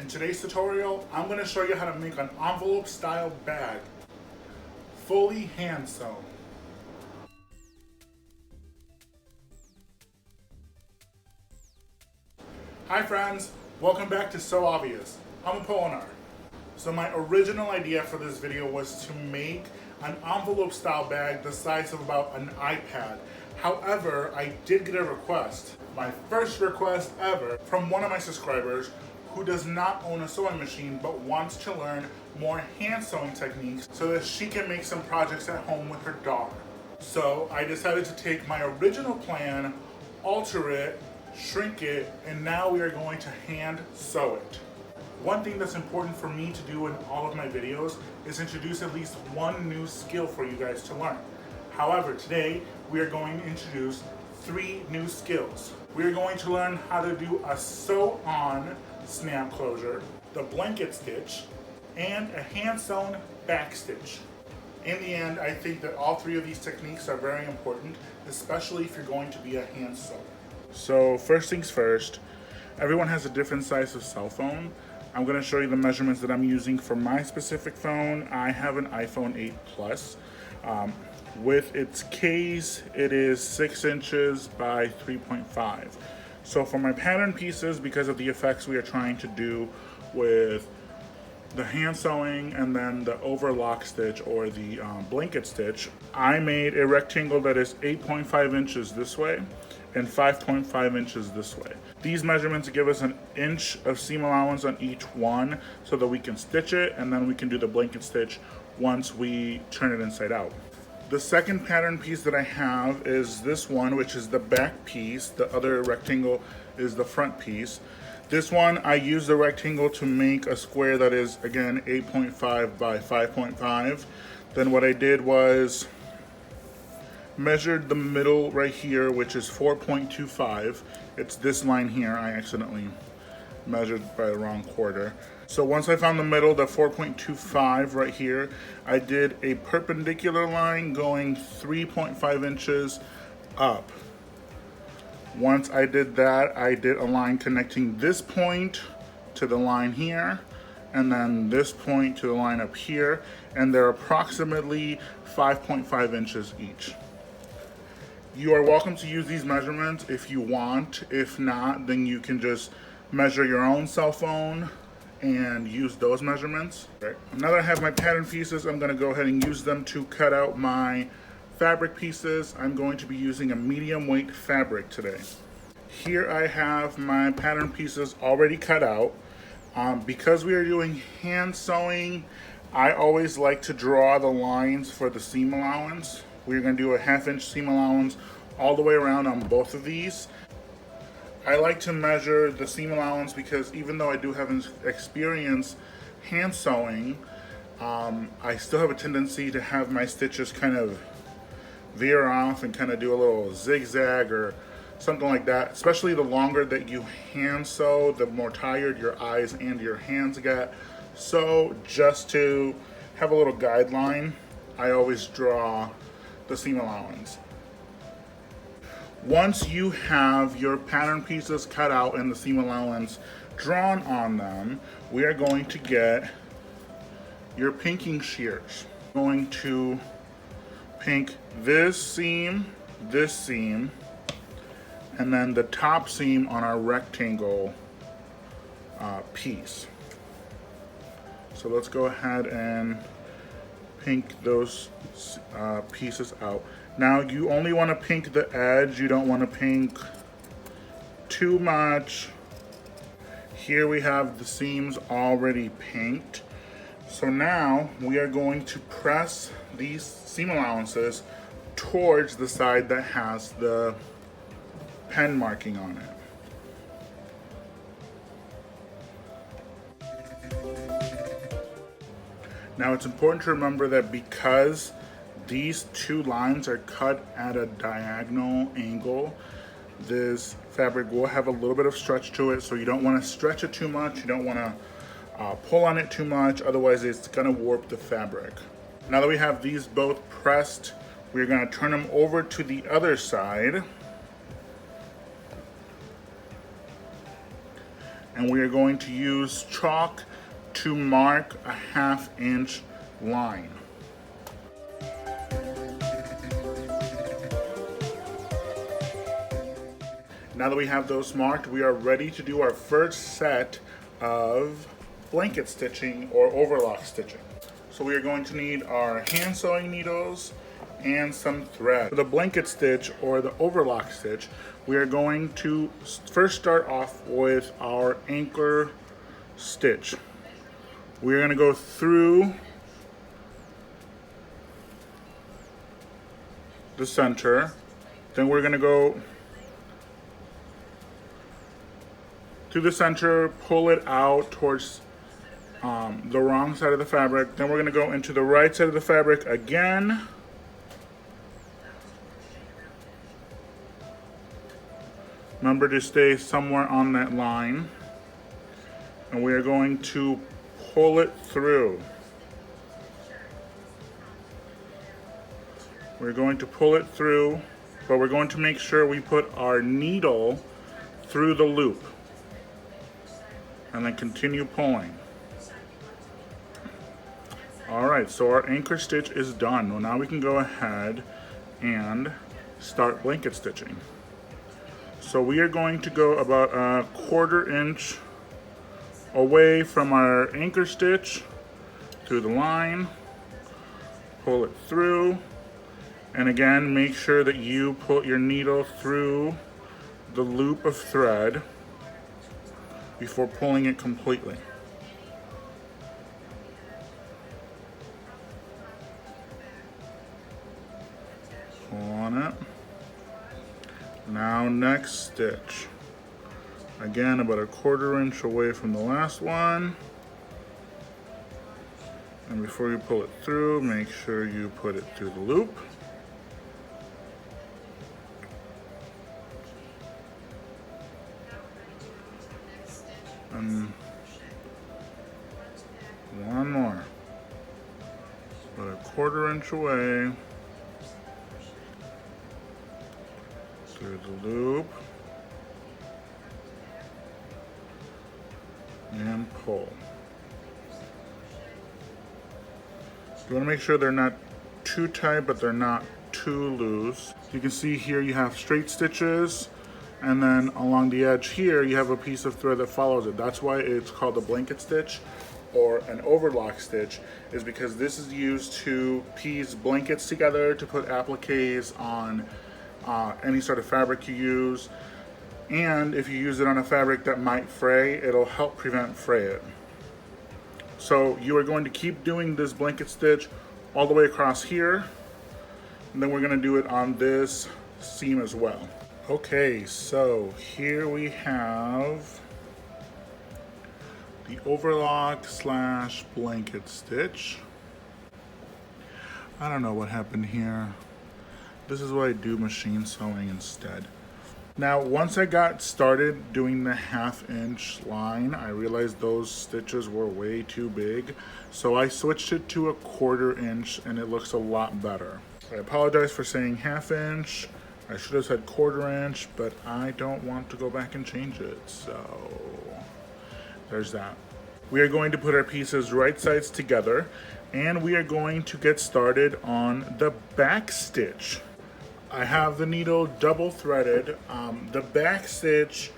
In today's tutorial, I'm going to show you how to make an envelope style bag, fully hand sewn. Hi friends, welcome back to So Obvious. I'm a Polinar. So my original idea for this video was to make an envelope style bag the size of about an iPad. However, I did get a request, my first request ever, from one of my subscribers who does not own a sewing machine but wants to learn more hand sewing techniques so that she can make some projects at home with her daughter. So I decided to take my original plan, alter it, shrink it, and now we are going to hand sew it. One thing that's important for me to do in all of my videos is introduce at least one new skill for you guys to learn. However, today we are going to introduce 3 new skills. We are going to learn how to do a sew-on snap closure, the blanket stitch, and a hand-sewn backstitch. In the end, I think that all 3 of these techniques are very important, especially if you're going to be a hand sewer. So first things first, everyone has a different size of cell phone. I'm going to show you the measurements that I'm using for my specific phone. I have an iPhone 8 Plus. With its case, it is 6 inches by 3.5. So for my pattern pieces, because of the effects we are trying to do with the hand sewing and then the overlock stitch or the blanket stitch, I made a rectangle that is 8.5 inches this way and 5.5 inches this way. These measurements give us an inch of seam allowance on each one so that we can stitch it, and then we can do the blanket stitch once we turn it inside out. The second pattern piece that I have is this one, which is the back piece. The other rectangle is the front piece. This one, I used the rectangle to make a square that is, again, 8.5 by 5.5. Then what I did was measured the middle right here, which is 4.25. It's this line here. I accidentally measured by the wrong quarter. So once I found the middle, the 4.25 right here, I did a perpendicular line going 3.5 inches up. Once I did that, I did a line connecting this point to the line here, and then this point to the line up here, and they're approximately 5.5 inches each. You are welcome to use these measurements if you want. If not, then you can just measure your own cell phone and use those measurements. Okay. Now that I have my pattern pieces, I'm going to go ahead and use them to cut out my fabric pieces. I'm going to be using a medium weight fabric today. Here I have my pattern pieces already cut out. Because we are doing hand sewing, I always like to draw the lines for the seam allowance. We're going to do a 1/2 inch seam allowance all the way around on both of these. I like to measure the seam allowance because even though I do have experience hand sewing, I still have a tendency to have my stitches kind of veer off and kind of do a little zigzag or something like that. Especially the longer that you hand sew, the more tired your eyes and your hands get. So just to have a little guideline, I always draw the seam allowance. Once you have your pattern pieces cut out and the seam allowance drawn on them, we are going to get your pinking shears. We're going to pink this seam, and then the top seam on our rectangle piece. So let's go ahead and pink those pieces out. Now you only want to pink the edge, you don't want to pink too much. Here we have the seams already pinked. So now we are going to press these seam allowances towards the side that has the pen marking on it. Now it's important to remember that because these 2 lines are cut at a diagonal angle, this fabric will have a little bit of stretch to it, so you don't want to stretch it too much, you don't want to pull on it too much, otherwise it's going to warp the fabric. Now that we have these both pressed, we're going to turn them over to the other side. and we are going to use chalk to mark a 1/2 inch line. Now that we have those marked, we are ready to do our first set of blanket stitching or overlock stitching. So we are going to need our hand sewing needles and some thread. For the blanket stitch or the overlock stitch, we are going to first start off with our anchor stitch. We're going to go through the center, then we're going to go through the center, pull it out towards the wrong side of the fabric. Then we're going to go into the right side of the fabric again. Remember to stay somewhere on that line. And we are going to pull it through. We're going to pull it through, but we're going to make sure we put our needle through the loop. And then continue pulling. Alright, so our anchor stitch is done. Well, now we can go ahead and start blanket stitching. So we are going to go about a 1/4 inch away from our anchor stitch through the line, pull it through, and again make sure that you put your needle through the loop of thread before pulling it completely. Pull on it. Now next stitch. Again, about a 1/4 inch away from the last one. And before you pull it through, make sure you put it through the loop. And one more. About a 1/4 inch away. Through the loop. And pull. You want to make sure they're not too tight, but they're not too loose. You can see here you have straight stitches, and then along the edge here you have a piece of thread that follows it. That's why it's called a blanket stitch or an overlock stitch, is because this is used to piece blankets together, to put appliques on any sort of fabric you use. And if you use it on a fabric that might fray, it'll help prevent fray. So you are going to keep doing this blanket stitch all the way across here, and then we're going to do it on this seam as well. Okay, so here we have the overlock / blanket stitch. I don't know what happened here. This is what I do machine sewing instead. Now, once I got started doing the 1/2 inch line, I realized those stitches were way too big. So I switched it to a 1/4 inch and it looks a lot better. I apologize for saying 1/2 inch. I should have said 1/4 inch, but I don't want to go back and change it. So there's that. We are going to put our pieces right sides together, and we are going to get started on the back stitch. I have the needle double threaded. The back stitch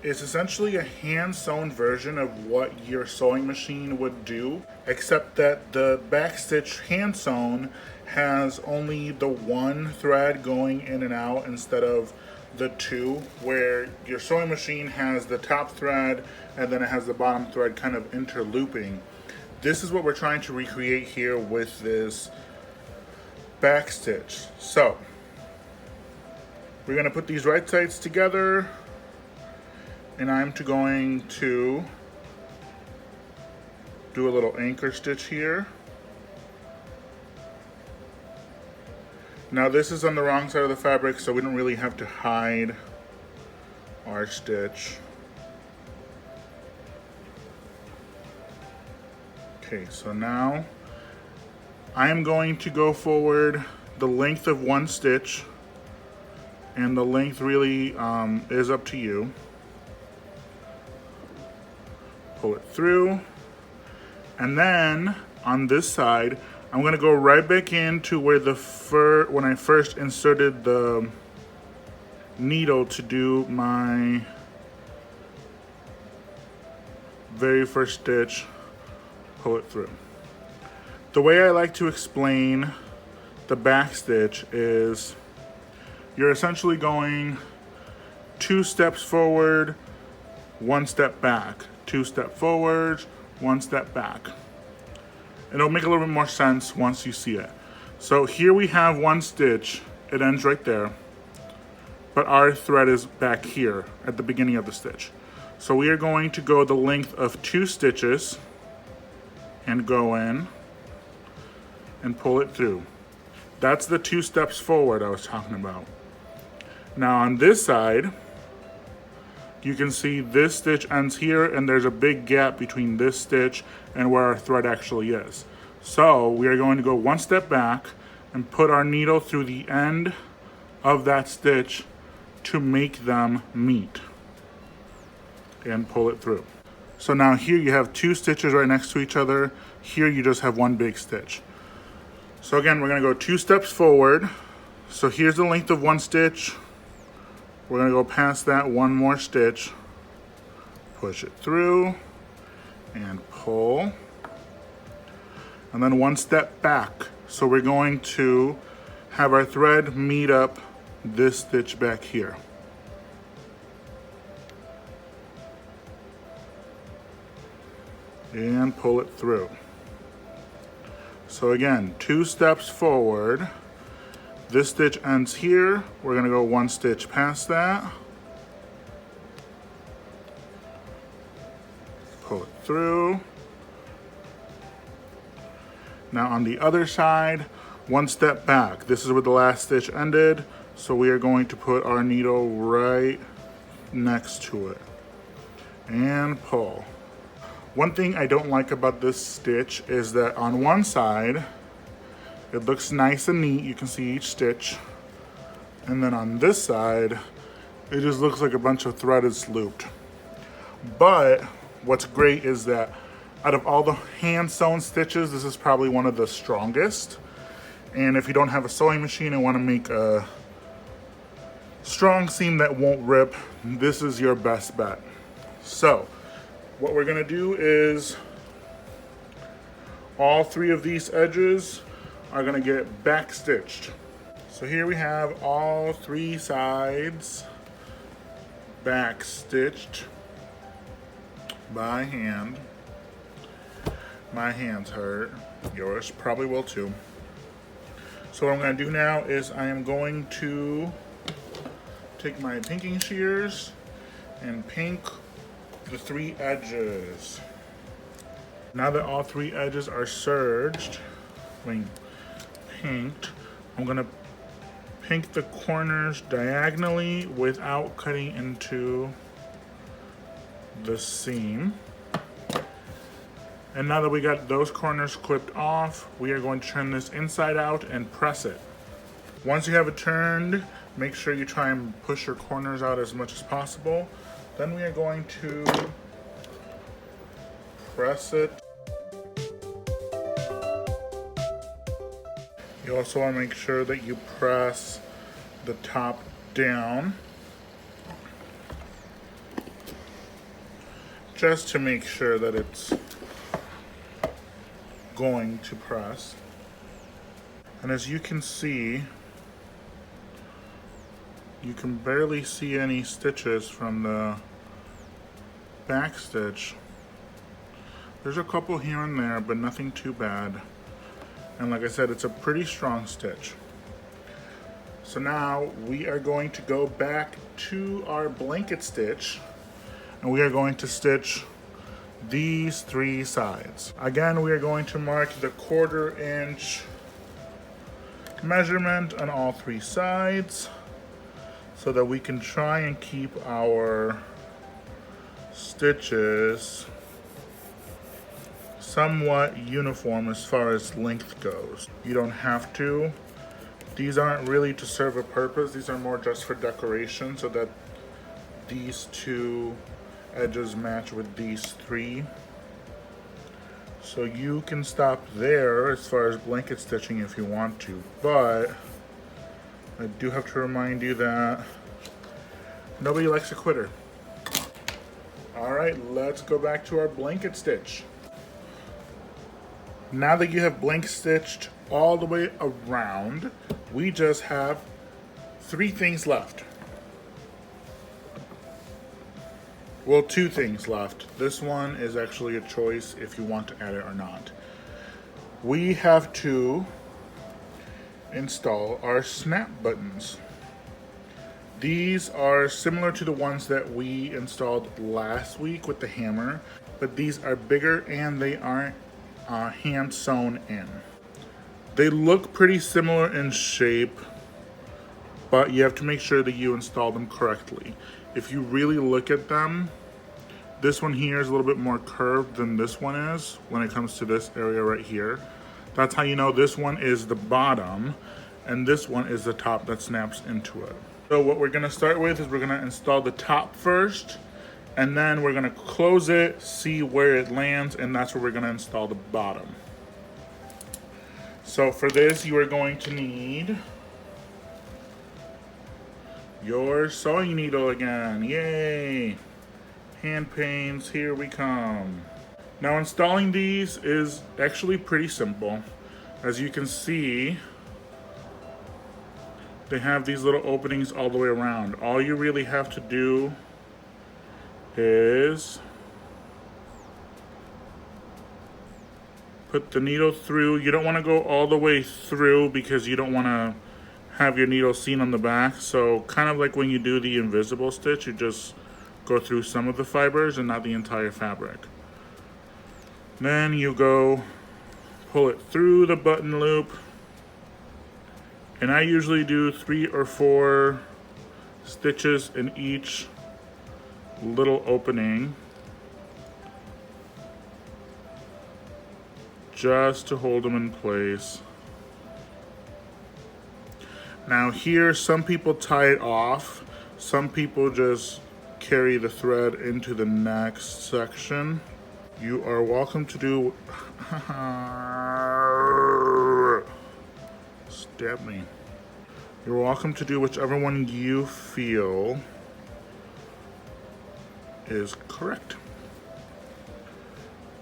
is essentially a hand sewn version of what your sewing machine would do, except that the back stitch hand sewn has only the one thread going in and out instead of the two, where your sewing machine has the top thread and then it has the bottom thread kind of interlooping. This is what we're trying to recreate here with this back stitch. So we're going to put these right sides together, and I'm going to do a little anchor stitch here. Now this is on the wrong side of the fabric, so we don't really have to hide our stitch. Okay, so now I am going to go forward the length of one stitch, and the length really is up to you. pull it through. And then on this side, I'm gonna go right back into where when I first inserted the needle to do my very first stitch, pull it through. The way I like to explain the back stitch is you're essentially going 2 steps forward, 1 step back, 2 step forward, 1 step back. It'll make a little bit more sense once you see it. So here we have 1 stitch, it ends right there, but our thread is back here at the beginning of the stitch. So we are going to go the length of 2 stitches and go in and pull it through. That's the 2 steps forward I was talking about. Now on this side, you can see this stitch ends here and there's a big gap between this stitch and where our thread actually is. So we are going to go 1 step back and put our needle through the end of that stitch to make them meet and pull it through. So now here you have 2 stitches right next to each other. Here you just have 1 big stitch. So again, we're gonna go 2 steps forward. So here's the length of 1 stitch. We're gonna go past that 1 more stitch, push it through and pull. And then 1 step back. So we're going to have our thread meet up this stitch back here. And pull it through. So again, 2 steps forward. This stitch ends here. We're gonna go 1 stitch past that. Pull it through. Now on the other side, 1 step back. This is where the last stitch ended. So we are going to put our needle right next to it and pull. One thing I don't like about this stitch is that on one side, it looks nice and neat. You can see each stitch. And then on this side, it just looks like a bunch of thread is looped. But what's great is that out of all the hand sewn stitches, this is probably one of the strongest. And if you don't have a sewing machine and want to make a strong seam that won't rip, this is your best bet. So what we're gonna do is all 3 of these edges are gonna get back stitched. So here we have all 3 sides back stitched by hand. My hands hurt. Yours probably will too. So what I'm gonna do now is I am going to take my pinking shears and pink the 3 edges. Now that all 3 edges are serged, pinked, I'm gonna pink the corners diagonally without cutting into the seam. And now that we got those corners clipped off, we are going to turn this inside out and press it. Once you have it turned, make sure you try and push your corners out as much as possible. Then we are going to press it. You also want to make sure that you press the top down, just to make sure that it's going to press. And as you can see, you can barely see any stitches from the back stitch. There's a couple here and there, but nothing too bad. And like I said, it's a pretty strong stitch. So now we are going to go back to our blanket stitch and we are going to stitch these 3 sides. Again, we are going to mark the 1/4 inch measurement on all 3 sides so that we can try and keep our stitches somewhat uniform as far as length goes. You don't have to. These aren't really to serve a purpose. These are more just for decoration so that these 2 edges match with these 3. So you can stop there as far as blanket stitching if you want to, but I do have to remind you that nobody likes a quitter. All right, let's go back to our blanket stitch. Now that you have blanket stitched all the way around, we just have 3 things left. Well, 2 things left. This one is actually a choice if you want to add it or not. We have to install our snap buttons. These are similar to the ones that we installed last week with the hammer, but these are bigger and they aren't hand sewn in. They look pretty similar in shape, but you have to make sure that you install them correctly. If you really look at them, this one here is a little bit more curved than this one is when it comes to this area right here. That's how you know this one is the bottom and this one is the top that snaps into it. So what we're gonna start with is we're gonna install the top first, and then we're gonna close it, see where it lands, and that's where we're gonna install the bottom. So for this, you are going to need your sewing needle again. Yay! Hand pains, here we come. Now installing these is actually pretty simple. As you can see, they have these little openings all the way around. All you really have to do is put the needle through. You don't want to go all the way through because you don't want to have your needle seen on the back. So kind of like when you do the invisible stitch, you just go through some of the fibers and not the entire fabric. Then you go pull it through the button loop. And I usually do 3 or 4 stitches in each little opening, just to hold them in place. Now here, some people tie it off, some people just carry the thread into the next section. You are welcome to do stab me. You're welcome to do whichever one you feel is correct.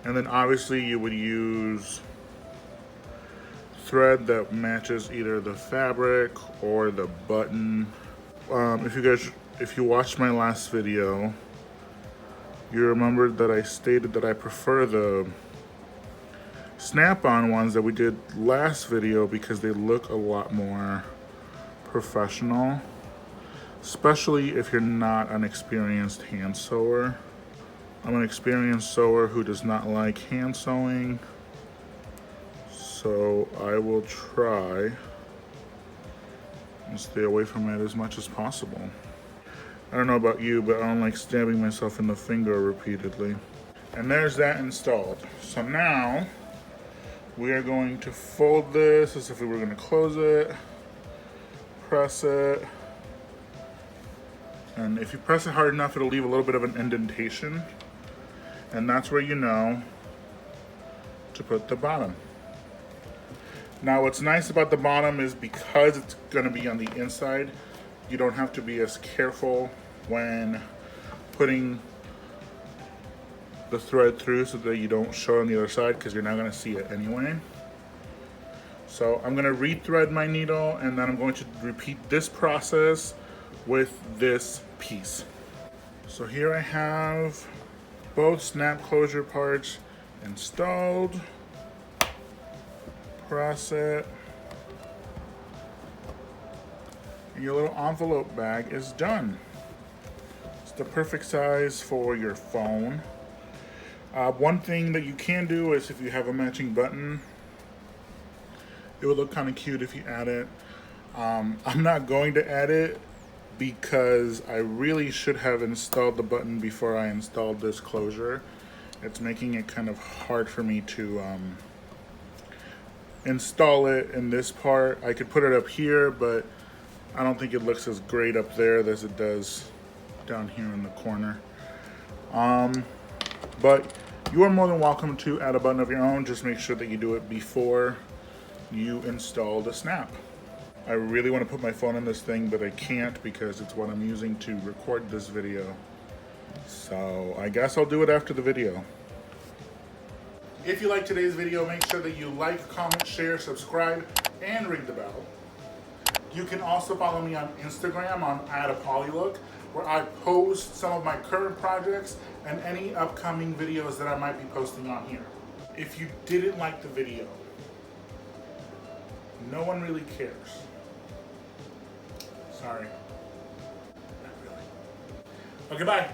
And then obviously you would use thread that matches either the fabric or the button. If you watched my last video, you remembered that I stated that I prefer the snap-on ones that we did last video because they look a lot more professional, especially if you're not an experienced hand sewer. I'm an experienced sewer who does not like hand sewing, so I will try and stay away from it as much as possible. I don't know about you, but I don't like stabbing myself in the finger repeatedly. And there's that installed. So now we are going to fold this as if we were going to close it, press it, and if you press it hard enough, it'll leave a little bit of an indentation, and that's where you know to put the bottom. Now what's nice about the bottom is because it's going to be on the inside, you don't have to be as careful when putting the thread through so that you don't show on the other side, because you're not going to see it anyway. So I'm going to rethread my needle, and then I'm going to repeat this process with this piece. So here I have both snap closure parts installed. Press it. And your little envelope bag is done. It's the perfect size for your phone. One thing that you can do is if you have a matching button, it would look kind of cute if you add it. I'm not going to add it because I really should have installed the button before I installed this closure. It's making it kind of hard for me to install it in this part. I could put it up here, but I don't think it looks as great up there as it does down here in the corner. But you are more than welcome to add a button of your own. Just make sure that you do it before you install the snap. I really want to put my phone in this thing, but I can't because it's what I'm using to record this video. So I guess I'll do it after the video. If you like today's video, make sure that you like, comment, share, subscribe, and ring the bell. You can also follow me on Instagram on @apolylook, where I post some of my current projects and any upcoming videos that I might be posting on here. If you didn't like the video, no one really cares. Sorry. Not really. Okay, bye.